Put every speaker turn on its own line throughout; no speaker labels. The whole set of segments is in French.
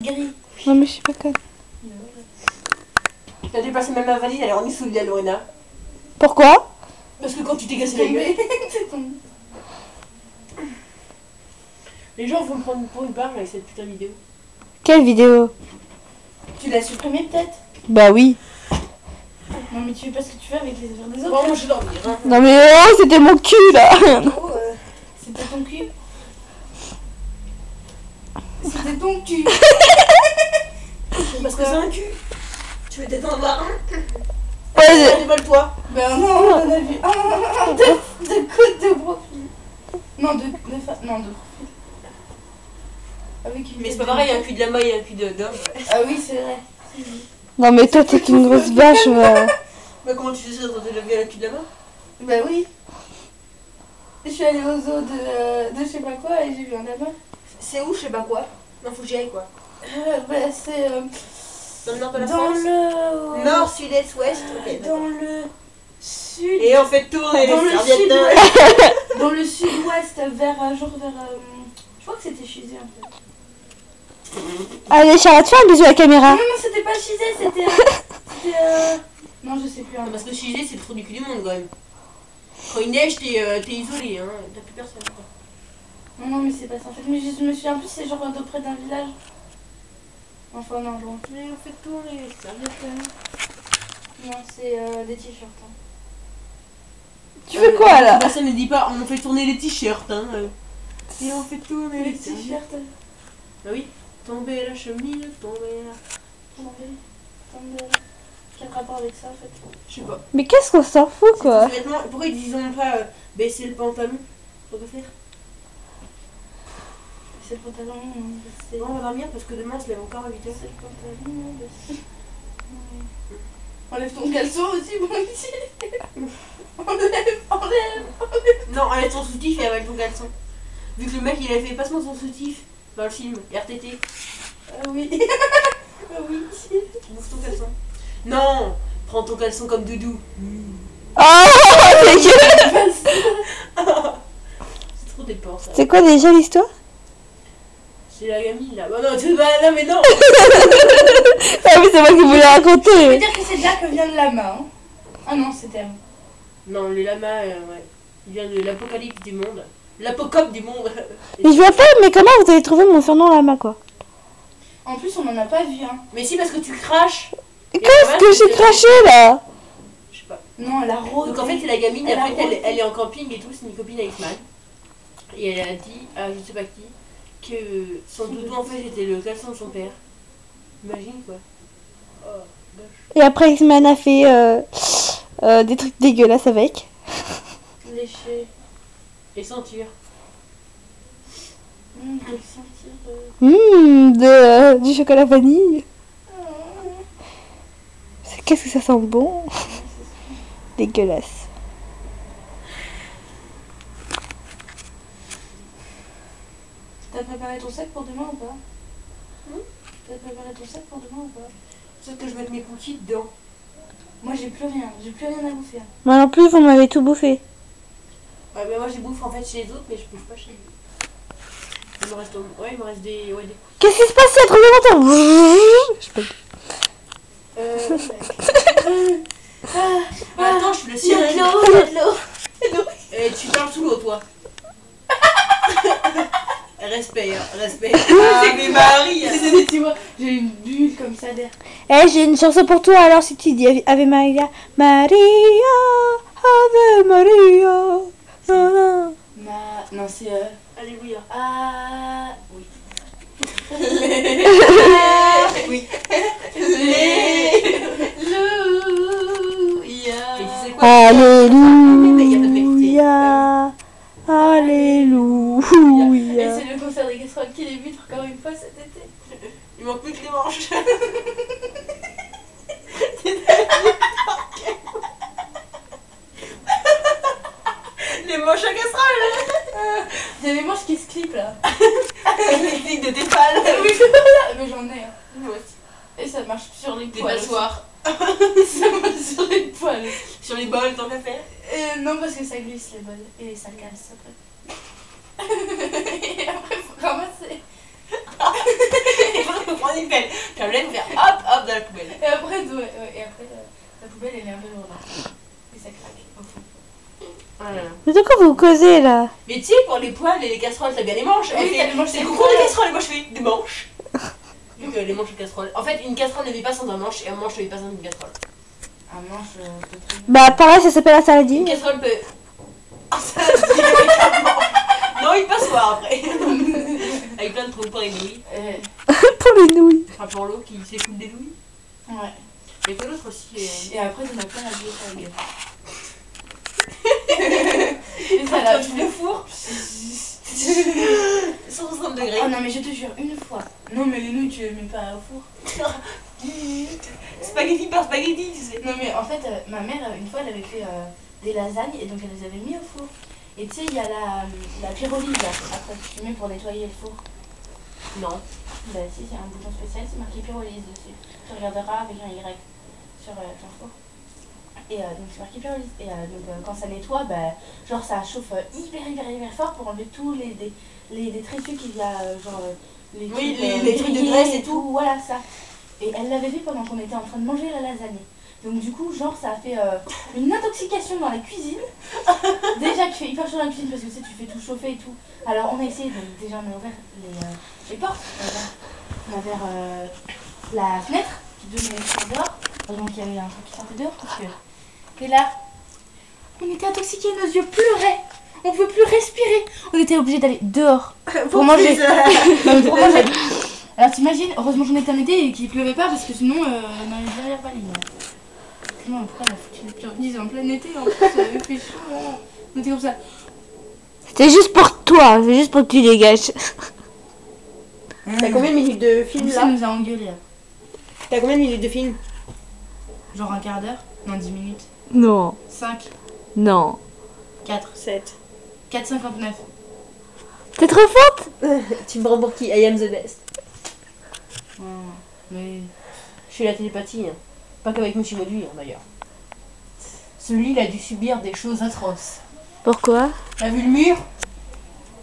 Gris.
Non mais je sais pas quoi.
T'as dépassé même ma valise, elle est rendue sous à Lorena.
Pourquoi?
Parce que quand tu t'es cassé la gueule.
C'est tombé.
Les gens vont me prendre pour une barre avec cette putain de vidéo.
Quelle vidéo?
Tu l'as supprimé peut-être?
Bah oui.
Non mais tu fais pas ce que tu fais avec les affaires des
Bon,
autres.
moi je vais dormir. Hein.
Non mais oh, c'était mon cul là.
Oh, c'était ton cul. C'était ton cul.
Parce que c'est un cul. Tu veux peut-être en avoir un?
Ouais,
Allez, vole-toi.
Ben non, on en a vu un de côte de profil. Non, de profil. Avec une
Mais c'est
tête
pas
de-
pareil, un cul de lama et un cul d'homme.
Ah oui, c'est vrai.
Non mais toi t'es qu'une grosse vache.
Bah comment tu sais ça quand t'as déjà vu un cul de lama?
Bah oui. Je suis allée au zoo de je sais pas quoi et j'ai vu un lama.
C'est où, je sais pas quoi? Non, faut que j'y aille quoi.
Bah c'est
Dans le nord de la
dans
France?
le...
Nord, sud, est, ouest. Ok, d'accord.
Dans le sud...
Et on fait tourner
Dans
les
le
serviettes.
Dans le sud-ouest, vers un jour vers... je crois que c'était Chizé un peu.
Allez Charlotte, fais un bisou à la caméra.
Non, c'était pas Chizé, c'était... Non, je sais plus. Hein.
Non, parce que Chizé, c'est le trou du cul du monde quand même. Quand il neige, t'es isolé, hein. T'as plus personne. Quoi.
Non, mais c'est pas ça en fait. Mais je me souviens plus, c'est genre d'auprès d'un village. Enfin, non, loin.
Mais on fait tourner les serviettes.
Non, c'est des t-shirts. Hein.
Tu fais quoi là?
Personne ne dit pas, on fait tourner les t-shirts, hein. Et on fait tourner
Les
les t-shirts.
t-shirts.
Ah oui, tomber la chemise, tomber la...
Quel rapport avec ça en fait?
Je sais pas.
Mais qu'est-ce qu'on s'en fout quoi?
Ces vêtements, pourquoi ils disent pas baisser le pantalon? Faut quoi faire?
C'est le pantalon, c'est...
Bon, on va dormir parce que demain on se lève encore à 8h.
C'est le pantalon, Enlève ton caleçon aussi, bon petit. Enlève.
Non, enlève ton soutif et avec ton caleçon. Vu que le mec il avait fait passe-moi son soutif dans le film RTT.
Ah oui. Ah oui.
Bouffe ton caleçon. Non, prends ton caleçon comme doudou.
Oh dégueu.
C'est trop dépend ça.
C'est quoi déjà l'histoire?
C'est la gamine là. Oh non, non mais non.
Ah mais c'est moi qui voulais
Je veux
raconter.
dire que c'est de là que vient le lama. Hein. Ah non, c'était...
Non, les lamas, ouais. Il vient de l'apocalypse du monde. L'apocope du monde.
Mais je vois pas, mais comment vous avez trouvé mon surnom lama quoi?
En plus, on en a pas vu, hein.
Mais si, parce que tu craches.
Qu'est-ce que j'ai craché là?
Je sais pas.
Non, la rose.
Donc en fait, c'est la gamine,
Elle a
en fait,
rôdé.
elle est en camping et tout, c'est une copine avec Sman. Et elle a dit à je sais pas qui que son doudou en fait était le caleçon de son père. Imagine quoi. Oh, gosh.
Et après X-Man a fait des trucs dégueulasses avec.
Léché.
Et sentir.
Je vais sentir...
Du chocolat vanille. Qu'est-ce que ça sent bon. Dégueulasse.
T'as préparé ton sac pour demain ou pas? T'as préparé ton sac pour demain ou pas?
Sauf que je mette mes cookies dedans.
Moi, j'ai plus rien à bouffer.
Moi non plus, vous m'avez tout bouffé.
Ouais, mais moi j'ai bouffe en fait chez les autres, mais je bouffe pas chez lui. Il me reste, ouais, il me reste des. Ouais, des...
Qu'est-ce qui se passe? Il y a trop longtemps. Je sais pas.
Attends, je suis le
Il y a de
circuit.
l'eau, il y a de l'eau.
Et tu parles sous l'eau, toi. Respect, hein, respect.
C'est
que les maris.
Tu vois, j'ai une bulle comme ça d'air.
Eh, j'ai une chanson pour toi. Alors si tu dis Ave Maria, Maria, Ave Maria. Non, non.
Non, c'est...
Alléluia.
Ah... Oui.
Oui.
Alléluia.
Et tu sais quoi?
Alléluia.
Et
Alléluia.
c'est le concert des casseroles qui débute encore une fois cet été.
Il manque plus que les manches. Les manches à casserole.
Il y a des manches qui se clipent là.
Les clics de tes pales.
Oui, mais j'en ai. Hein.
Moi aussi.
Et ça marche sur les
Des
poils.
passoires.
Ça marche sur les poils.
Sur les bols, tant qu'à faire.
Non, parce que ça glisse les bols. Et ça casse après. Et après, faut ramasser.
faut prendre une pelle. Tu vas faire hop, hop dans la poubelle.
Et après, la poubelle elle est un peu lourde. Et ça craque au fond.
Voilà.
Mais de quoi vous causez là?
Mais tu sais, pour les poêles et les casseroles, t'as bien les manches.
Oui, t'as les manches,
c'est
c'est
le
cool.
concours des casseroles, et moi je fais des manches. Vu que les manches de casseroles. En fait, une casserole ne vit pas sans un manche et un manche ne vit pas sans une casserole.
Un manche peut-être.
Bah pareil, ça s'appelle un
Une
saladier.
casserole peut. Ah, ça dit avec un manche. Non, une passoire après. Avec plein de trous pour les nouilles.
Pour les nouilles.
Enfin, pour l'eau qui s'écoule des nouilles.
Ouais.
Et que l'autre aussi.
Et après, t'en as plein à jouer sur la gueule. Et ça
Là,
la
tu le four. 160 degrés.
Oh non, mais je te jure, une fois. Non, mais les nouilles, tu les mets pas au four.
Spaghetti par spaghetti, tu sais.
Non, mais en fait, ma mère, une fois, elle avait fait des lasagnes et donc elle les avait mis au four. Et tu sais, il y a la pyrolyse là, après que tu mets pour nettoyer le four.
Non.
Bah, si, c'est un bouton spécial, c'est marqué pyrolyse dessus. Tu regarderas avec un Y sur ton four. Et donc c'est marqué pyrolyse. Et donc quand ça nettoie, bah, genre ça chauffe hyper fort pour enlever tous les détritus qu'il y a, genre les
trucs de graisse et tout.
Voilà ça. Et elle l'avait fait pendant qu'on était en train de manger la lasagne. Donc du coup, genre ça a fait une intoxication dans la cuisine. Déjà qui fait hyper chaud dans la cuisine parce que tu sais, tu fais tout chauffer et tout. Alors on a essayé, donc déjà on a ouvert les portes. On a ouvert la fenêtre qui donnait sur dehors. Donc il y avait un truc qui sortait dehors parce que... Et là, on était intoxiqués, nos yeux pleuraient. On pouvait plus respirer. On était obligés d'aller dehors pour manger. Pour manger. Alors t'imagines, heureusement qu'on était en été et qu'il pleuvait pas parce que sinon on allait derrière pas ligne. Non, pourquoi elle a foutu les pyrolyses en plein été en plus, ça avait fait chaud. Là. On était comme ça.
C'était juste pour toi, c'est juste pour que tu dégages.
T'as combien de minutes de film
Ça
là?
nous a engueulés.
T'as combien de minutes de film?
Genre un quart d'heure? Non, 10 minutes.
Non,
5,
non.
4,
7.
4,59.
T'es trop forte?
Tu me prends pour qui? I am the best.
Mais...
Je suis la télépathie. Hein. Pas qu'avec Monsieur Mauduit d'ailleurs. Celui il a dû subir des choses atroces.
Pourquoi?
T'as vu le mur?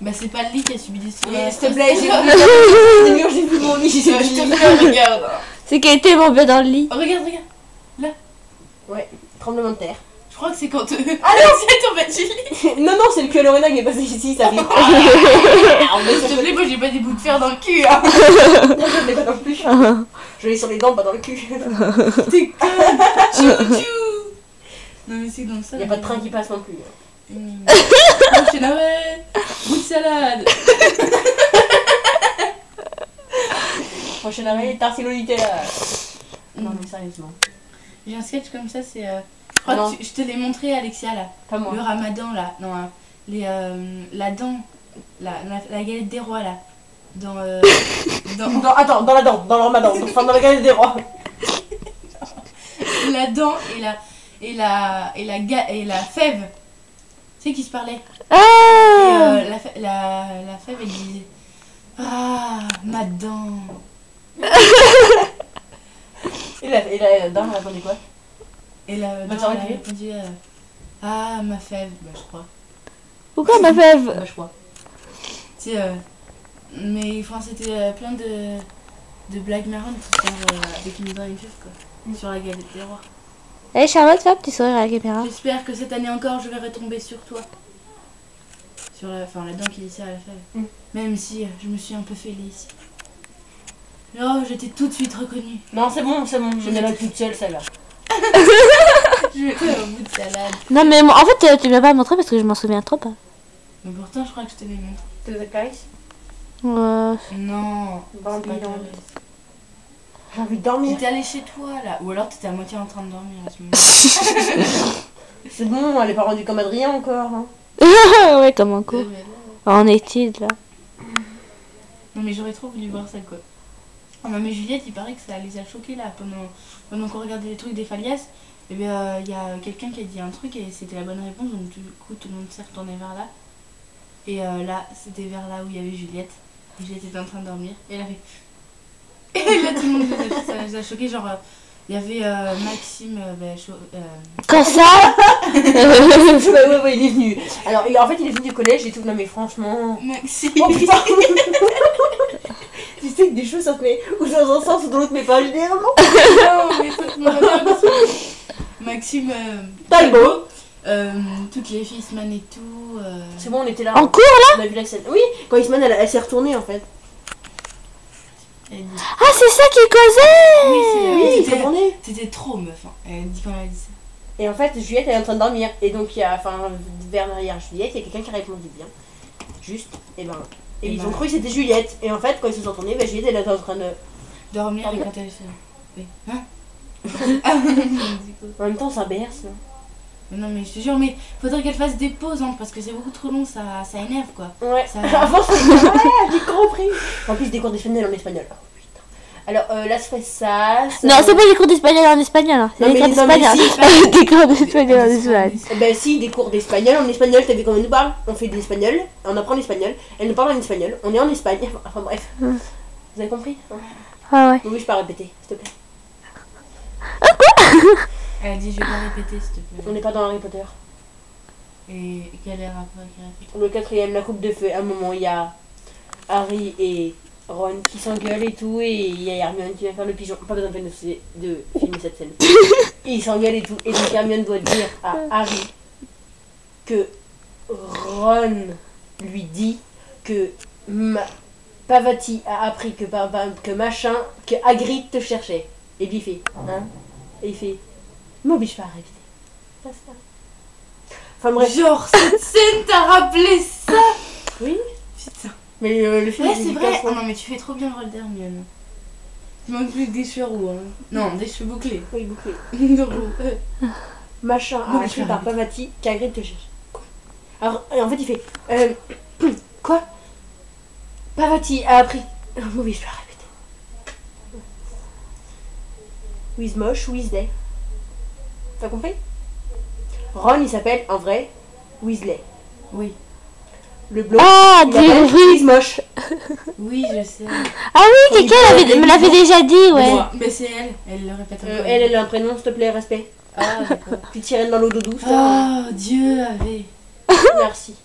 Bah c'est pas le lit qui a subi des
S'il te plaît, j'ai vu le mur, j'ai vu mon lit, j'ai
Je
vu
te
le lit.
plaît, regarde.
C'est qu'elle était mon bien dans le lit.
Oh, regarde.
Ouais, tremblement de terre.
Je crois que c'est quand ah non, c'est tombé du lit.
Non, non, c'est le cul à Lorena qui est passé ici, ça arrive.
S'il te plaît, moi j'ai pas des bouts de fer dans le cul. Hein.
Non, je l'ai pas non plus. Je l'ai sur les dents, pas dans le cul.
T'es con. Tchou tchou. Non mais c'est dans ça.
Il a pas de train qui passe non plus.
Prochain arrêt. Bout de salade.
Prochain arrêt, tartine au Nutella. Non, mais sérieusement.
J'ai un sketch comme ça, c'est... je crois
Non.
que je te l'ai montré, Alexia, là.
Pas moi.
Le ramadan, là. Non, la dent. La galette des rois, là. Dans...
Attends, dans la dent, dans le ramadan, enfin dans la galette des rois.
la dent et la fève. Tu sais qui se parlait.
Ah!
Et la fève, elle disait... Ah, ma dent.
Et la dame répondait quoi?
Et la
Bah,
dent,
t'aurais
elle
pu.
répondit... Ah, ma fève, bah je crois.
Pourquoi ma fève?
Bah, je crois.
Tu sais, mais enfin, c'était plein de blagues marrantes pour faire avec une vraie fève, quoi. Sur la galette des rois.
Allez Charlotte, fais un petit sourire à la caméra.
J'espère que cette année encore, je vais retomber sur toi. Sur la dent qui laissait à la fève.
Mm.
Même si je me suis un peu fêlée ici. Oh, j'étais tout de suite reconnue.
Non, c'est bon, je me la toute seule, celle-là.
Je mettais un bout de salade.
Non mais en fait tu m'as pas montré parce que je m'en souviens trop pas.
Mais pourtant, je crois que je te l'ai montré.
T'as des caresses?
Non.
Bon,
c'est pas
bidon.
vrai.
J'ai envie de dormir.
T'étais allée chez toi, là. Ou alors t'étais à moitié en train de dormir à ce moment-là.
C'est bon, elle est pas rendue comme Adrien encore. Hein.
Ouais, comme en cours.
Mais là-
En études là.
Non, mais j'aurais trop voulu voir ça, quoi. Oh, non, mais Juliette, il paraît que ça les a choqués, là, pendant qu'on regardait les trucs des Falias. Et bien, il y a quelqu'un qui a dit un truc et c'était la bonne réponse, donc du coup, tout le monde s'est retourné vers là. Et là, c'était vers là où il y avait Juliette. Et Juliette était en train de dormir. Et elle a fait... Et là, tout le monde ça les a choqués, genre... Il y avait Maxime...
Quand ça?
Ouais, il est venu. Alors, en fait, il est venu du collège et tout. Non, mais franchement.
Maxime...
Oh putain. Tu sais, avec des choses, ça se met ou dans un sens ou dans l'autre, mais pas généralement.
Non, mais faut que je me revienne parce que Maxime
Talbot.
toutes les filles Isman et tout.
C'est bon, on était là.
En cours
On a vu la scène. Oui, quand Isman elle s'est retournée en fait.
Elle dit.
Ah, c'est ça qui causait.
Oui, c'est.
Oui, il s'est
t'étais-
retourné.
T'étais trop meuf. Hein. Elle dit quand elle a dit ça.
Et en fait, Juliette elle est en train de dormir. Et donc, il y a, enfin, vers derrière Juliette, il y a quelqu'un qui a répondu bien. Juste, et ben. Et ils ont cru que c'était Juliette. Et en fait, quand ils se sont retournés, ben, Juliette elle était en train de.
Dormir et
Pardon.
quand elle fait. Oui. Hein Du coup.
En même temps, ça berce. Hein.
Mais non, mais je te jure, mais faudrait qu'elle fasse des pauses, hein, parce que c'est beaucoup trop long, ça énerve quoi.
Ouais,
Ça-
avant c'est j'ai compris. En plus, des cours d'espagnol en espagnol. Oh, putain. Alors là, je fais ça.
Non, c'est pas des cours d'espagnol en espagnol. Hein. C'est
Non,
des cours
mais- non, mais
d'espagnol. Des cours d'espagnol en espagnol.
Ben si, des cours d'espagnol en espagnol, t'as vu comment elle nous parle? On fait de l'espagnol, on apprend l'espagnol, elle nous parle en espagnol, on est en Espagne, enfin bref. Vous avez compris?
Ah ouais.
Oui, je peux pas répéter, s'il te plaît.
Elle a dit, je vais pas répéter, s'il te plaît.
On n'est pas dans Harry Potter.
Et quel est le rapport avec Harry Potter?
Le quatrième, la coupe de feu, à un moment, il y a Harry et Ron qui s'engueulent et tout, et il y a Hermione qui vient faire le pigeon. Pas besoin de filmer cette scène. Et ils s'engueulent et tout, et donc Hermione doit dire à Harry que Ron lui dit que Pavati a appris que machin, que Hagrid te cherchait. Et puis il fait, hein? Et il fait, m'oblige pas à répéter. Ça, c'est ça. Enfin bref.
Genre, cette scène t'a rappelé ça.
Oui.
Putain.
Mais le film.
Ouais,
il
c'est
est
vrai.
hyper
Oh non, mais tu fais trop bien le rôle d'Hermione. Il manque plus que des cheveux roux. Hein. Non, des cheveux bouclés.
Oui, bouclé.
De roux.
Machin
Bon,
a
je
appris
vais
par
arrêter.
Pavati qu'Hagrid te cherche. Alors, et en fait, il fait, quoi? Pavati a appris. Oui, je vais répéter. With moche, Weasley. T'as compris? Ron, il s'appelle en vrai Weasley.
Oui.
Le blond,
Ah,
il s'appelle
oui.
With moche.
Oui, je sais.
Ah oui, quelqu'un me l'avait déjà dit, ouais.
Mais c'est elle. Elle le répète encore.
Elle a un prénom, s'il te plaît, respect.
Ah, d'accord.
Tu tires dans l'eau d'eau douce.
Oh, Dieu avait.
Merci.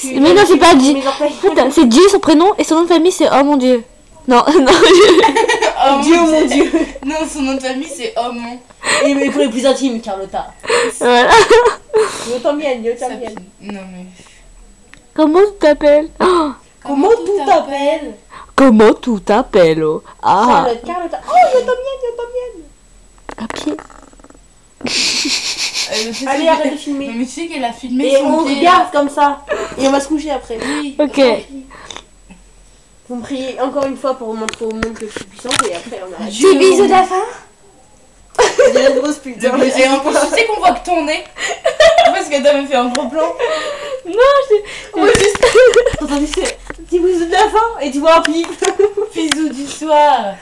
Mais non, c'est pas J.
Mes orteils.
Putain, c'est J son prénom et son nom de famille c'est oh mon dieu. Non, non.
Oh
Dieu, mon Dieu.
Non, son nom de famille c'est Homme.
Et mais pour les plus intimes, Carlotta.
Voilà.
Yo también, yo también.
Non, mais.
Comment tu t'appelles? Oh,
Comment tout t'appelles?
comment tu t'appelles? Oh. Ah,
Charlotte, Carlotta. Oh, yo también, yo también.
à pied.
Allez, arrête de
Mais,
filmer.
mais tu sais qu'elle a filmé
Et
son
on
pied.
regarde comme ça. Et on va se coucher après.
Oui.
Ok.
Vous me priez encore une fois pour montrer au monde que je suis puissante et après on arrête.
Dieu, bisous de la fin.
J'ai la grosse pute.
Et en plus, tu sais qu'on voit que ton nez. Parce que t'avais fait un gros plan.
Ouais, juste. T'as entendu c'est petit bisou de la fin et tu vois un pip.
Bisous du soir.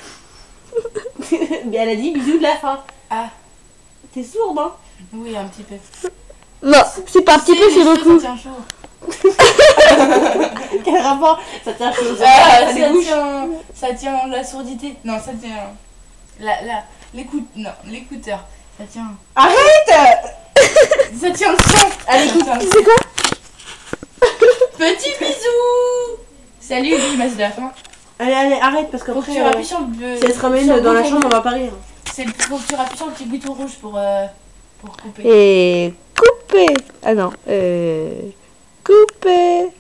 Mais elle a dit bisou de la fin.
Ah.
T'es sourde, hein?
Oui, un petit peu.
Non, c'est pas un petit peu, c'est beaucoup.
Ça tient chaud.
Quel rapport? Ça tient chaud.
Ah,
Ça débouche.
ça tient la sourdité. Non, ça tient. L'écouteur. Ça tient.
Arrête!
Ça tient le son.
Allez, écoute,
Ça tient le
c'est quoi?
Petit bisou. Salut, grimace de la fin.
Allez, arrête parce
Faut que
qu'après.
tu rappuies sur le.
Si elle se ramène
sur le
dans la
bouton
chambre, on
rouge.
va pas rire.
Faut que tu rappuies sur le petit bouton rouge pour couper.
Et couper. Ah non, couper.